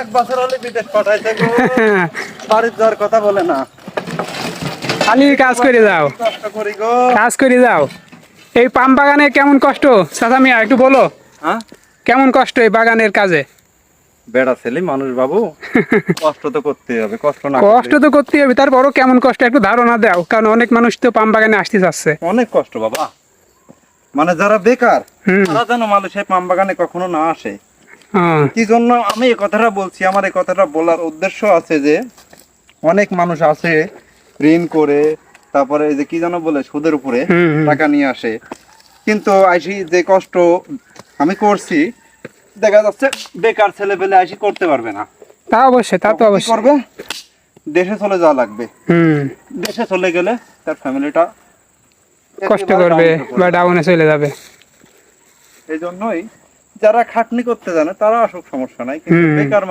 এক বছর হলে বিদেশ পাঠাইছে গো, বাড়ির যাওয়ার কথা বলে না, খালি কাজ করে যাও, কষ্ট করি গো। কাজ করে যাও। এই পাম বাগানে কেমন কষ্ট চাচা মিয়া একটু বলো, হ্যাঁ, কেমন কষ্ট এই বাগানের কাজে? বেড়া ছেলে মানুষ বাবু, কষ্ট তো করতে হবে, কষ্ট না কষ্ট করলে তো করতেই হবে, তারপরও কেমন কষ্ট একটু ধারণা দাও, কারণ অনেক মানুষ তো পাম বাগানে আসতে চাচ্ছে। অনেক কষ্ট বাবা। মানে যারা বেকার হুম। তারা যেন মালয়েশিয়া পাম বাগানে কখনো না আসে। হ্যাঁ। কি জন্য আমি এই কথাটা বলছি, আমার এই কথাটা বলার উদ্দেশ্য আছে যে অনেক মানুষ আছে ঋণ করে, তারপরে এই যে কি যেন বলে সুদের উপরে হুম, হুম। টাকা নিয়ে আসে, কিন্তু আইসি যে কষ্ট আমি করছি, দেখা যাচ্ছে বেকার ছেলে পেলে আইসি করতে পারবে না। তা অবশ্যই, তা তো তখন কি অবশ্যই। করবে? দেশে চলে যাওয়া লাগবে। হুম। দেশে চলে গেলে তার ফ্যামিলিটা কষ্ট করবে বা ডাউনে চলে যাবে। এই জন্যই যারা খাটনি করতে জানে তারা আসুক, সমস্যা নাই, কিন্তু হুম। বেকার